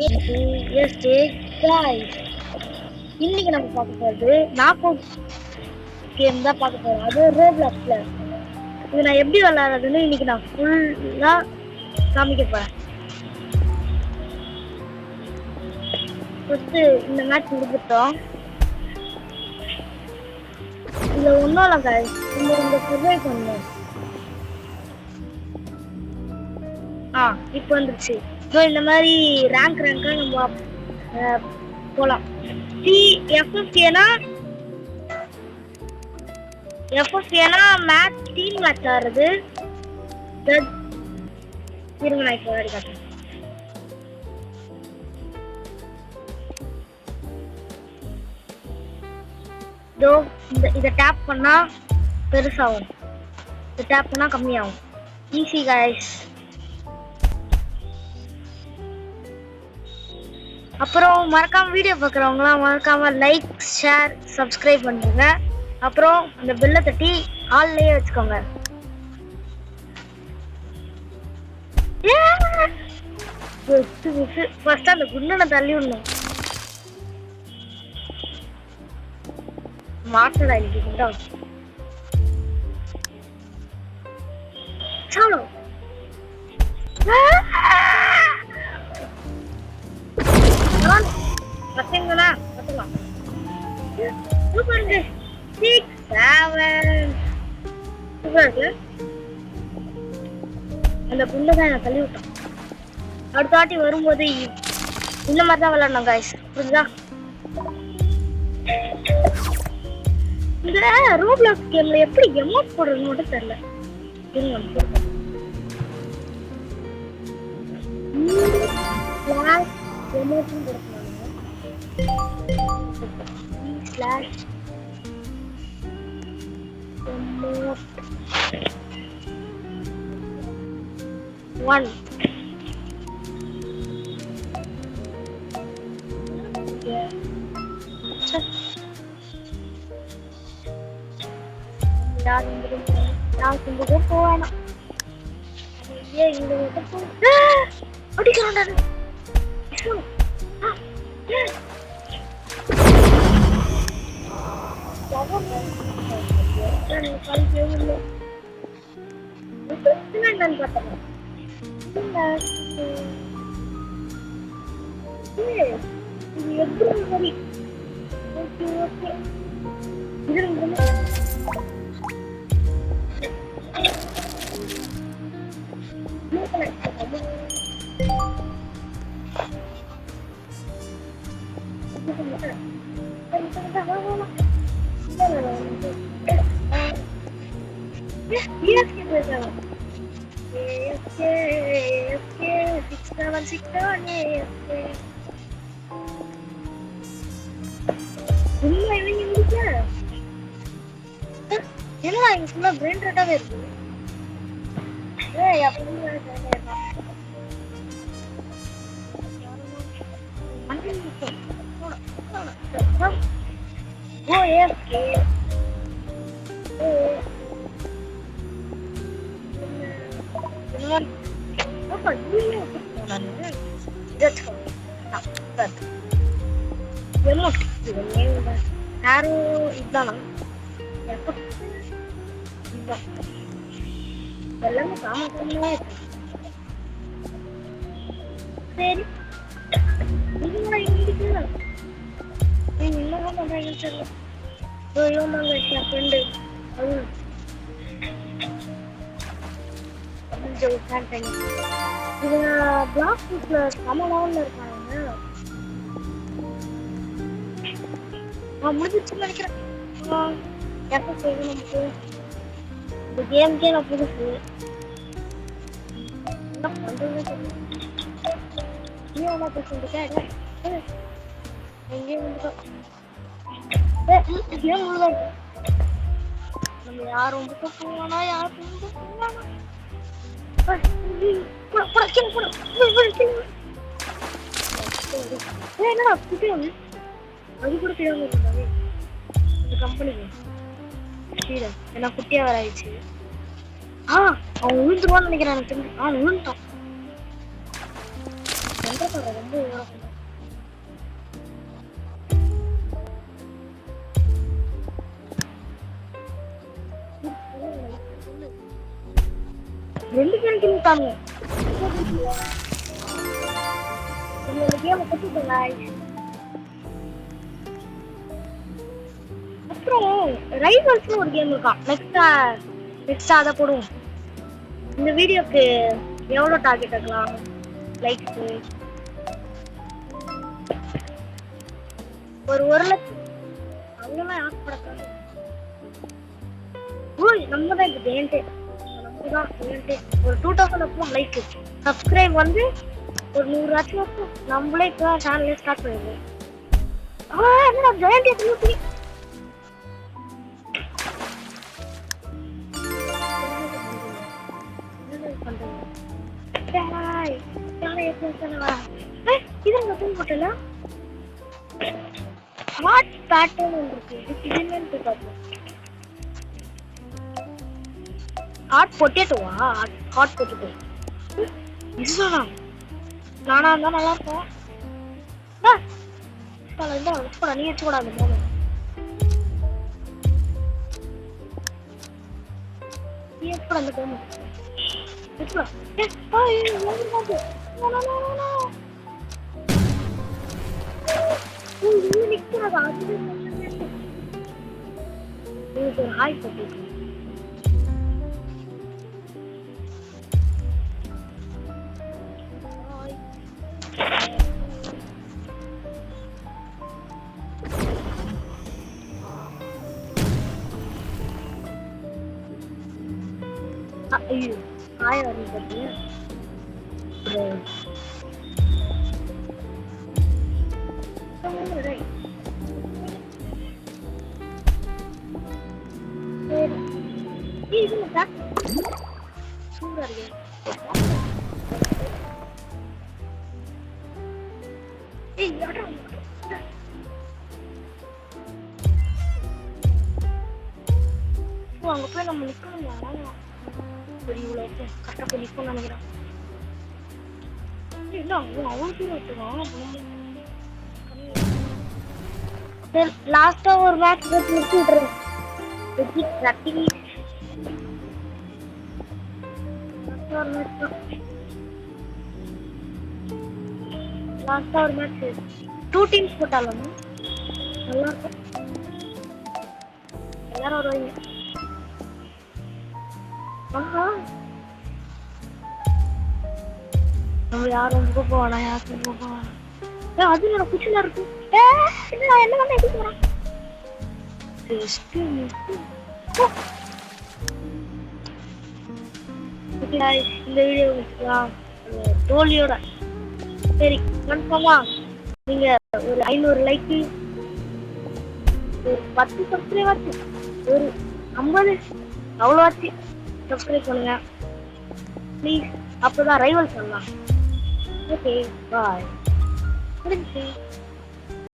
Yes, guys. இன்னைக்கு நம்ம பார்க்க போறது நாக் அவுட் கேம் தான் பார்க்க போறோம். அது ரோப்ளாக்ஸ்ல. இது நான் எப்படி விளையாடுறதுன்னு இன்னைக்கு நான் ஃபுல்லா காமிக்க போறேன். ஃபர்ஸ்ட் இந்த மேட்ச் முடிஞ்சிட்டோம். இதுல ஒன்றும் இல்லை guys. இந்த சர்வை பண்ணணும். இப்போ வந்துருச்சு. ஸோ இந்த மாதிரி ரேங்காக நம்ம போகலாம். எஃப்எஸ்ஏனா மேட்ச் டீம் மேட்ச் ஆடுறது. இருங்க நான் இப்போ விளையாடி காட்டுறேன். இதை டேப் பண்ணா பெருசாகும், இதை டேப் பண்ணா கம்மியாகும். Easy guys. அப்புறம் மறக்காம வீடியோ பார்க்குறவங்களாம் மறக்காம லைக் ஷேர் சப்ஸ்கிரைப் பண்ணுங்க. அப்புறம் அந்த பெல்லை தட்டி ஆல்லையே வச்சுக்கோங்க. ஃபர்ஸ்ட் அந்த குண்டனை தள்ளி விடணும். மாட்டடா இன்னைக்கு குண்டா சாலோ. பசங்களா பசங்களாம் சூப்பருங்க. 6 7 சூப்பர். அந்த புண்ணை தான் நான் தள்ளி விட்டேன். அடுத்த வாட்டி வரும்போது இந்த மாதிரி தான் விளையாடணும் காய்ஸ், புரியுதா? இந்த ரோப்ளாக்ஸ் கேம்ல எப்படி எமோட் போடுறதுன்னு மட்டும் தெரியல. எமோட்டும் கொடுக்கணும். One. என்னடா இங்க ஃபுல்லா பிரெயின் ரெட்டாவே இருக்கு. ஏய் அப்படி யாரோ இதுதானா எல்லாமே காமக்கமே இருக்கு. சரி இதுவா இங்க என்னதான் பண்றாங்கன்னு தெரியல. இவன் என் ஃப்ரெண்டு இது பிளாக் ஃபுட்ல சமலாவில் இருக்காங்க. முடிஞ்சிச்சுன்னு நினைக்கிறேன். எப்போ செய்யணும் நமக்கு இந்த கேம்கே நான் புதுசு. என்ன பண்றது தெரியல. நீ என்ன பேசிட்டு எங்கேயும் வந்துட்டோம். கேம் முழுதான் நம்ம யாரும் வந்து போவானா யாரும் வந்து போவானா. என்னடா குட்டியாங்க அது கூட தெரியாம இருந்தாங்க இந்த கம்பெனிக்கு கீழே ஏன்னா குட்டியா வர ஆயிடுச்சு. அவன் விழுந்துருவான்னு நினைக்கிறேன். எனக்கு தெரிஞ்சு விழுந்துட்டான். ரொம்ப ரெண்டு பேரும் கிழித்தாங்க. கேம் கட்டிட்டேன். அப்புறம் ரைவல்ஸ்னு ஒரு கேம் இருக்கான். நெக்ஸ்ட் அதை போடுவோம். இந்த வீடியோக்கு எவ்வளோ டார்கெட் இருக்கலாம்? லைக்ஸ் ஒரு 1,00,000. அவ்வளோலாம் ஆசைப்படக்கூடாது. நம்ம தான் இது ஏன்ட்டு ஒரு 2000 அப்போ லைக் சப்ஸ்கிரைப் வந்து ஒரு 100 ஆச்சும் நம்மளே இப்போ சேனலே ஸ்டார்ட் பண்ணிடுவோம். என்னடா ஜெயந்தி எப்படி போட்டல ஹார்ட் பேட்டர்ன் இருக்கு. இது என்னன்னு பார்ப்போம். ஹாட் பொட்டேட்டோவா? ஹாட் பொட்டேட்டோ இதுதான். நானா இருந்தா நல்லா இருக்கும். நீ வச்சுக்கூடாது போன நீ வச்சுக்கூட அந்த போன நிக்கிறதா? ஒரு ஹாய் பொட்டேட்டோ. ஐயோ ஹாய் வருது பாத்தீங்க. சூடா இருக்கு. அங்க போய் நம்ம நிக்கணும். இவ்வளோ கரெக்டாக போய் நிற்கணும்னு நினைக்கிறேன். இல்லை அவ்வளோ தூரம் வச்சுருவான். லாஸ்ட்டாக ஒரு மேட்ச் முடிச்சு விட்ருவேன். லாஸ்ட்டாக ஒரு மேட்ச் 2 டீம்ஸ் போட்டாலும் நல்லா இருக்கும். எல்லாரும் வருவாங்க. நம்ம யாரும் போவானா? யாருக்கும் போவானா? அது என்னோட குச்சில இருக்கு. என்ன பண்ண எப்படி போறான்? இந்த வீடியோ தோல்வியோட சரி கன்ஃபார்மா நீங்க ஒரு 500 லைக், ஒரு 10 சப்ஸ்கிரைப் ஆச்சு, ஒரு 50 அவ்வளோ ஆச்சு சப்ஸ்கிரைப் பண்ணுங்க ப்ளீஸ். அப்போதான் ரைவல் பண்ணலாம். Okay bye.